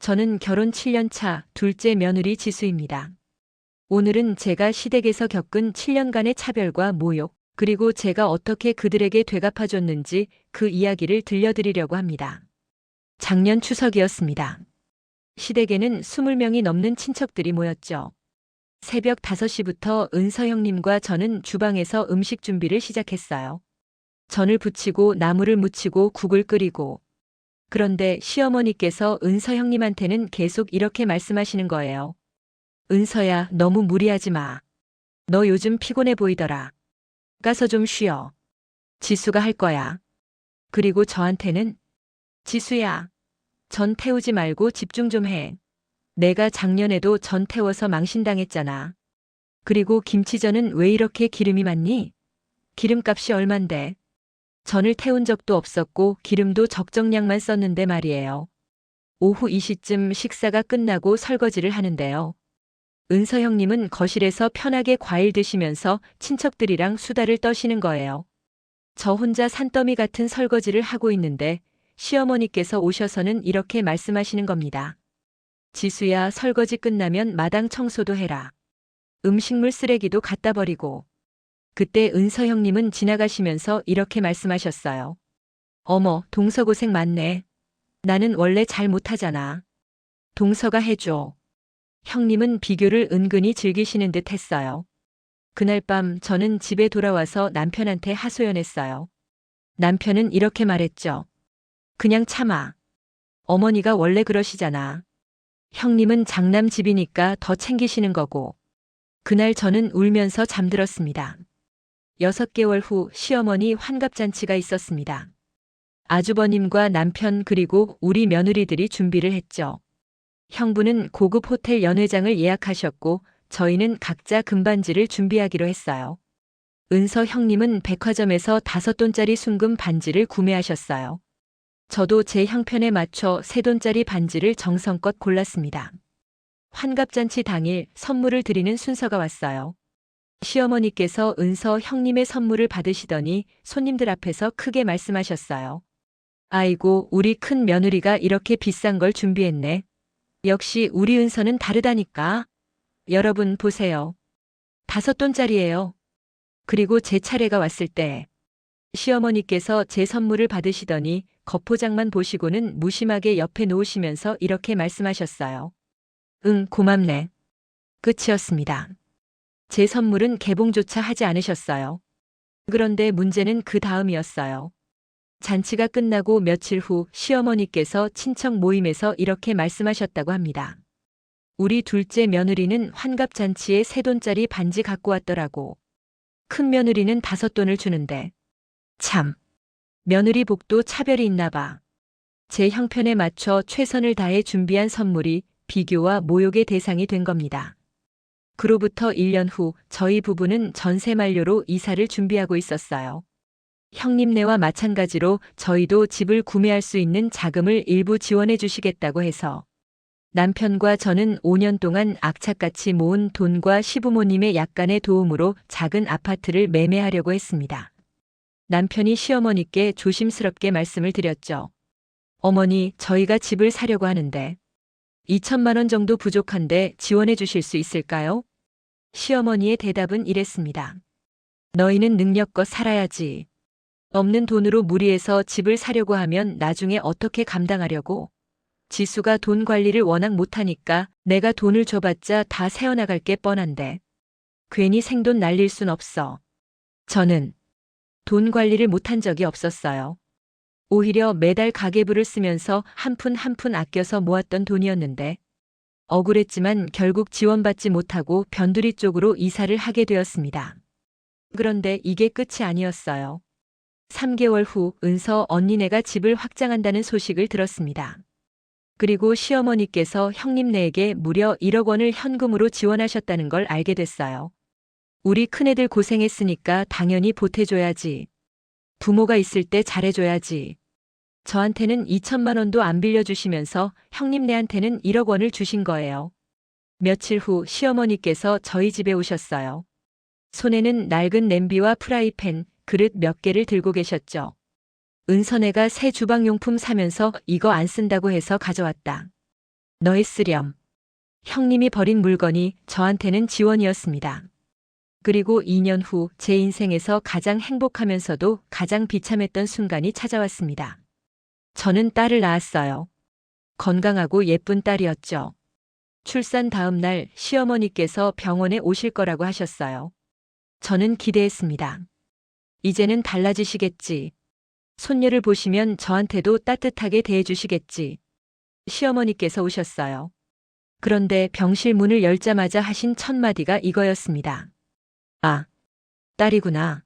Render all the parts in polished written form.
저는 결혼 7년 차 둘째 며느리 지수입니다. 오늘은 제가 시댁에서 겪은 7년간의 차별과 모욕, 그리고 제가 어떻게 그들에게 되갚아줬는지 그 이야기를 들려드리려고 합니다. 작년 추석이었습니다. 시댁에는 20명이 넘는 친척들이 모였죠. 새벽 5시부터 은서 형님과 저는 주방에서 음식 준비를 시작했어요. 전을 부치고 나물을 무치고 국을 끓이고. 그런데 시어머니께서 은서 형님한테는 계속 이렇게 말씀하시는 거예요. 은서야, 너무 무리하지 마. 너 요즘 피곤해 보이더라. 가서 좀 쉬어. 지수가 할 거야. 그리고 저한테는 지수야, 전 태우지 말고 집중 좀 해. 내가 작년에도 전 태워서 망신당했잖아. 그리고 김치전은 왜 이렇게 기름이 많니? 기름값이 얼만데. 전을 태운 적도 없었고 기름도 적정량만 썼는데 말이에요. 오후 2시쯤 식사가 끝나고 설거지를 하는데요. 은서 형님은 거실에서 편하게 과일 드시면서 친척들이랑 수다를 떠시는 거예요. 저 혼자 산더미 같은 설거지를 하고 있는데 시어머니께서 오셔서는 이렇게 말씀하시는 겁니다. 지수야, 설거지 끝나면 마당 청소도 해라. 음식물 쓰레기도 갖다 버리고. 그때 은서 형님은 지나가시면서 이렇게 말씀하셨어요. 어머, 동서 고생 많네. 나는 원래 잘 못하잖아. 동서가 해줘. 형님은 비교를 은근히 즐기시는 듯 했어요. 그날 밤 저는 집에 돌아와서 남편한테 하소연했어요. 남편은 이렇게 말했죠. 그냥 참아. 어머니가 원래 그러시잖아. 형님은 장남집이니까 더 챙기시는 거고. 그날 저는 울면서 잠들었습니다. 6개월 후 시어머니 환갑잔치가 있었습니다. 아주버님과 남편 그리고 우리 며느리들이 준비를 했죠. 형부는 고급 호텔 연회장을 예약하셨고 저희는 각자 금반지를 준비하기로 했어요. 은서 형님은 백화점에서 5돈짜리 순금 반지를 구매하셨어요. 저도 제 형편에 맞춰 3돈짜리 반지를 정성껏 골랐습니다. 환갑잔치 당일 선물을 드리는 순서가 왔어요. 시어머니께서 은서 형님의 선물을 받으시더니 손님들 앞에서 크게 말씀하셨어요. 아이고, 우리 큰 며느리가 이렇게 비싼 걸 준비했네. 역시 우리 은서는 다르다니까. 여러분 보세요. 5돈짜리예요. 그리고 제 차례가 왔을 때 시어머니께서 제 선물을 받으시더니 겉포장만 보시고는 무심하게 옆에 놓으시면서 이렇게 말씀하셨어요. 응, 고맙네. 끝이었습니다. 제 선물은 개봉조차 하지 않으셨어요. 그런데 문제는 그 다음이었어요. 잔치가 끝나고 며칠 후 시어머니께서 친척 모임에서 이렇게 말씀하셨다고 합니다. 우리 둘째 며느리는 환갑잔치에 3돈짜리 반지 갖고 왔더라고. 큰 며느리는 5돈을 주는데. 참. 며느리 복도 차별이 있나 봐. 제 형편에 맞춰 최선을 다해 준비한 선물이 비교와 모욕의 대상이 된 겁니다. 그로부터 1년 후 저희 부부는 전세 만료로 이사를 준비하고 있었어요. 형님네와 마찬가지로 저희도 집을 구매할 수 있는 자금을 일부 지원해 주시겠다고 해서 남편과 저는 5년 동안 악착같이 모은 돈과 시부모님의 약간의 도움으로 작은 아파트를 매매하려고 했습니다. 남편이 시어머니께 조심스럽게 말씀을 드렸죠. 어머니, 저희가 집을 사려고 하는데 2천만 원 정도 부족한데 지원해 주실 수 있을까요? 시어머니의 대답은 이랬습니다. 너희는 능력껏 살아야지. 없는 돈으로 무리해서 집을 사려고 하면 나중에 어떻게 감당하려고? 지수가 돈 관리를 워낙 못하니까 내가 돈을 줘봤자 다 새어나갈 게 뻔한데. 괜히 생돈 날릴 순 없어. 저는 돈 관리를 못한 적이 없었어요. 오히려 매달 가계부를 쓰면서 한 푼 한 푼 아껴서 모았던 돈이었는데 억울했지만 결국 지원받지 못하고 변두리 쪽으로 이사를 하게 되었습니다. 그런데 이게 끝이 아니었어요. 3개월 후 은서 언니네가 집을 확장한다는 소식을 들었습니다. 그리고 시어머니께서 형님네에게 무려 1억 원을 현금으로 지원하셨다는 걸 알게 됐어요. 우리 큰애들 고생했으니까 당연히 보태줘야지. 부모가 있을 때 잘해줘야지. 저한테는 2천만 원도 안 빌려주시면서 형님네한테는 1억 원을 주신 거예요. 며칠 후 시어머니께서 저희 집에 오셨어요. 손에는 낡은 냄비와 프라이팬, 그릇 몇 개를 들고 계셨죠. 은서네가 새 주방용품 사면서 이거 안 쓴다고 해서 가져왔다. 너의 쓰렴. 형님이 버린 물건이 저한테는 지원이었습니다. 그리고 2년 후 제 인생에서 가장 행복하면서도 가장 비참했던 순간이 찾아왔습니다. 저는 딸을 낳았어요. 건강하고 예쁜 딸이었죠. 출산 다음 날 시어머니께서 병원에 오실 거라고 하셨어요. 저는 기대했습니다. 이제는 달라지시겠지. 손녀를 보시면 저한테도 따뜻하게 대해주시겠지. 시어머니께서 오셨어요. 그런데 병실 문을 열자마자 하신 첫 마디가 이거였습니다. 아, 딸이구나.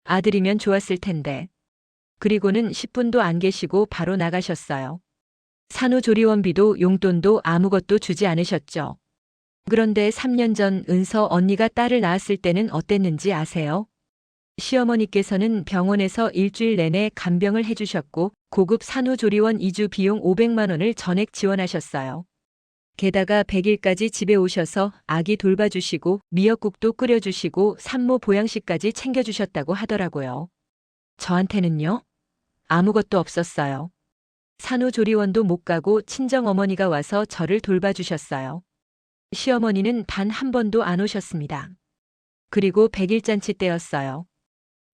아들이면 좋았을 텐데. 그리고는 10분도 안 계시고 바로 나가셨어요. 산후조리원비도 용돈도 아무것도 주지 않으셨죠. 그런데 3년 전 은서 언니가 딸을 낳았을 때는 어땠는지 아세요? 시어머니께서는 병원에서 일주일 내내 간병을 해주셨고 고급 산후조리원 2주 비용 500만 원을 전액 지원하셨어요. 게다가 100일까지 집에 오셔서 아기 돌봐주시고 미역국도 끓여주시고 산모 보양식까지 챙겨주셨다고 하더라고요. 저한테는요? 아무것도 없었어요. 산후조리원도 못 가고 친정어머니가 와서 저를 돌봐주셨어요. 시어머니는 단 한 번도 안 오셨습니다. 그리고 100일잔치 때였어요.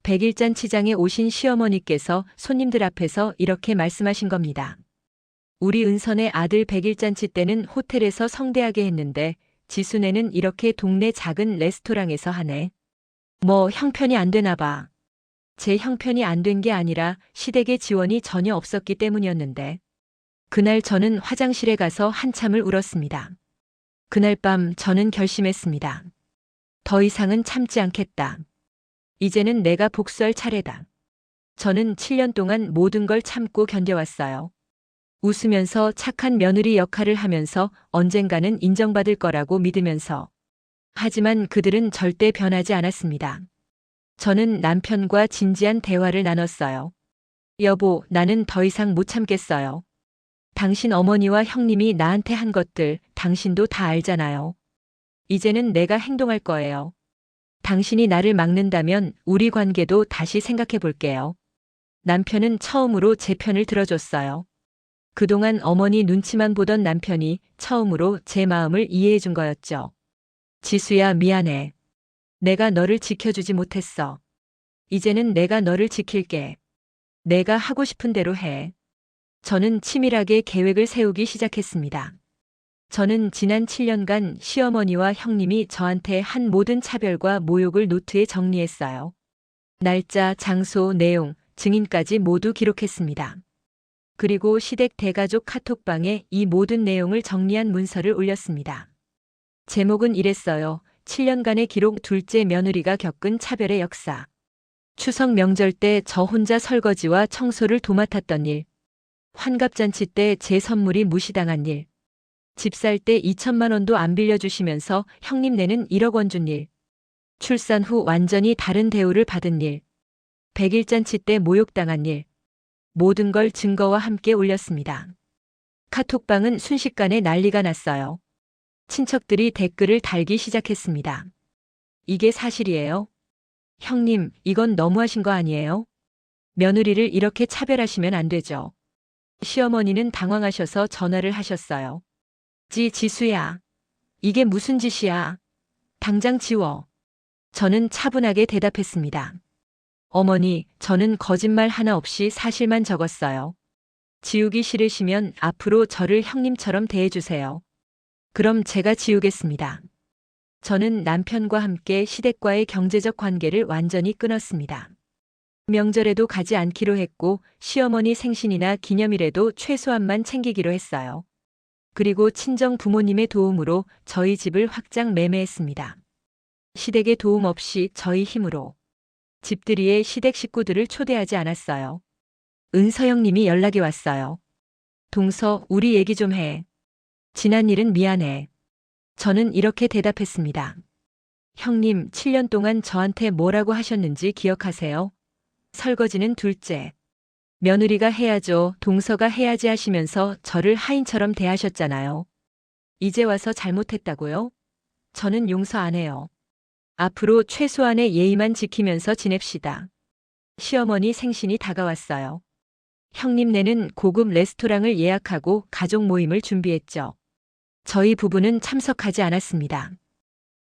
100일잔치장에 오신 시어머니께서 손님들 앞에서 이렇게 말씀하신 겁니다. 우리 은선의 아들 100일잔치 때는 호텔에서 성대하게 했는데 지순애는 이렇게 동네 작은 레스토랑에서 하네. 뭐 형편이 안 되나 봐. 제 형편이 안 된 게 아니라 시댁의 지원이 전혀 없었기 때문이었는데 그날 저는 화장실에 가서 한참을 울었습니다. 그날 밤 저는 결심했습니다. 더 이상은 참지 않겠다. 이제는 내가 복수할 차례다. 저는 7년 동안 모든 걸 참고 견뎌왔어요. 웃으면서 착한 며느리 역할을 하면서 언젠가는 인정받을 거라고 믿으면서. 하지만 그들은 절대 변하지 않았습니다. 저는 남편과 진지한 대화를 나눴어요. 여보, 나는 더 이상 못 참겠어요. 당신 어머니와 형님이 나한테 한 것들 당신도 다 알잖아요. 이제는 내가 행동할 거예요. 당신이 나를 막는다면 우리 관계도 다시 생각해 볼게요. 남편은 처음으로 제 편을 들어줬어요. 그동안 어머니 눈치만 보던 남편이 처음으로 제 마음을 이해해 준 거였죠. 지수야, 미안해. 내가 너를 지켜주지 못했어. 이제는 내가 너를 지킬게. 내가 하고 싶은 대로 해. 저는 치밀하게 계획을 세우기 시작했습니다. 저는 지난 7년간 시어머니와 형님이 저한테 한 모든 차별과 모욕을 노트에 정리했어요. 날짜, 장소, 내용, 증인까지 모두 기록했습니다. 그리고 시댁 대가족 카톡방에 이 모든 내용을 정리한 문서를 올렸습니다. 제목은 이랬어요. 7년간의 기록, 둘째 며느리가 겪은 차별의 역사. 추석 명절 때 저 혼자 설거지와 청소를 도맡았던 일. 환갑잔치 때 제 선물이 무시당한 일. 집 살 때 2천만 원도 안 빌려주시면서 형님네는 1억 원 준 일. 출산 후 완전히 다른 대우를 받은 일. 100일잔치 때 모욕당한 일. 모든 걸 증거와 함께 올렸습니다. 카톡방은 순식간에 난리가 났어요. 친척들이 댓글을 달기 시작했습니다. 이게 사실이에요? 형님, 이건 너무하신 거 아니에요? 며느리를 이렇게 차별하시면 안 되죠. 시어머니는 당황하셔서 전화를 하셨어요. 지수야. 이게 무슨 짓이야? 당장 지워. 저는 차분하게 대답했습니다. 어머니, 저는 거짓말 하나 없이 사실만 적었어요. 지우기 싫으시면 앞으로 저를 형님처럼 대해주세요. 그럼 제가 지우겠습니다. 저는 남편과 함께 시댁과의 경제적 관계를 완전히 끊었습니다. 명절에도 가지 않기로 했고 시어머니 생신이나 기념일에도 최소한만 챙기기로 했어요. 그리고 친정 부모님의 도움으로 저희 집을 확장 매매했습니다. 시댁의 도움 없이 저희 힘으로. 집들이에 시댁 식구들을 초대하지 않았어요. 은서영님이 연락이 왔어요. 동서, 우리 얘기 좀 해. 지난 일은 미안해. 저는 이렇게 대답했습니다. 형님, 7년 동안 저한테 뭐라고 하셨는지 기억하세요? 설거지는 둘째. 며느리가 해야죠, 동서가 해야지 하시면서 저를 하인처럼 대하셨잖아요. 이제 와서 잘못했다고요? 저는 용서 안 해요. 앞으로 최소한의 예의만 지키면서 지냅시다. 시어머니 생신이 다가왔어요. 형님네는 고급 레스토랑을 예약하고 가족 모임을 준비했죠. 저희 부부는 참석하지 않았습니다.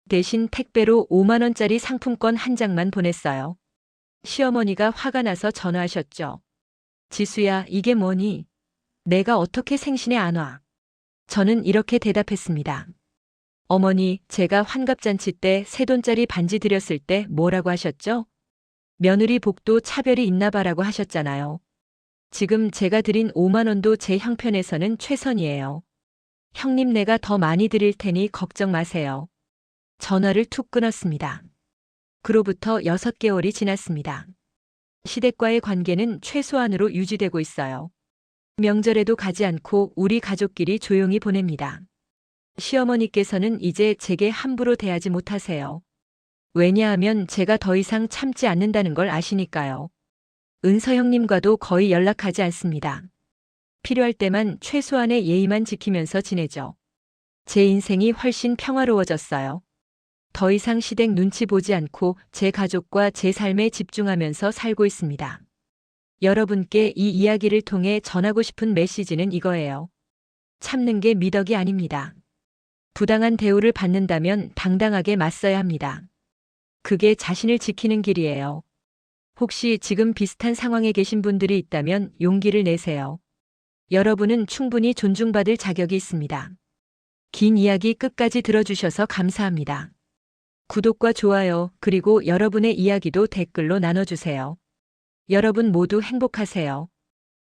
대신 택배로 5만 원짜리 상품권 한 장만 보냈어요. 시어머니가 화가 나서 전화하셨죠. 지수야, 이게 뭐니? 내가 어떻게 생신에 안 와? 저는 이렇게 대답했습니다. 어머니, 제가 환갑잔치 때 새 돈짜리 반지 드렸을 때 뭐라고 하셨죠? 며느리 복도 차별이 있나 봐라고 하셨잖아요. 지금 제가 드린 5만 원도 제 형편에서는 최선이에요. 형님, 내가 더 많이 드릴 테니 걱정 마세요. 전화를 툭 끊었습니다. 그로부터 6개월이 지났습니다. 시댁과의 관계는 최소한으로 유지되고 있어요. 명절에도 가지 않고 우리 가족끼리 조용히 보냅니다. 시어머니께서는 이제 제게 함부로 대하지 못하세요. 왜냐하면 제가 더 이상 참지 않는다는 걸 아시니까요. 은서 형님과도 거의 연락하지 않습니다. 필요할 때만 최소한의 예의만 지키면서 지내죠. 제 인생이 훨씬 평화로워졌어요. 더 이상 시댁 눈치 보지 않고 제 가족과 제 삶에 집중하면서 살고 있습니다. 여러분께 이 이야기를 통해 전하고 싶은 메시지는 이거예요. 참는 게 미덕이 아닙니다. 부당한 대우를 받는다면 당당하게 맞서야 합니다. 그게 자신을 지키는 길이에요. 혹시 지금 비슷한 상황에 계신 분들이 있다면 용기를 내세요. 여러분은 충분히 존중받을 자격이 있습니다. 긴 이야기 끝까지 들어주셔서 감사합니다. 구독과 좋아요, 그리고 여러분의 이야기도 댓글로 나눠주세요. 여러분 모두 행복하세요.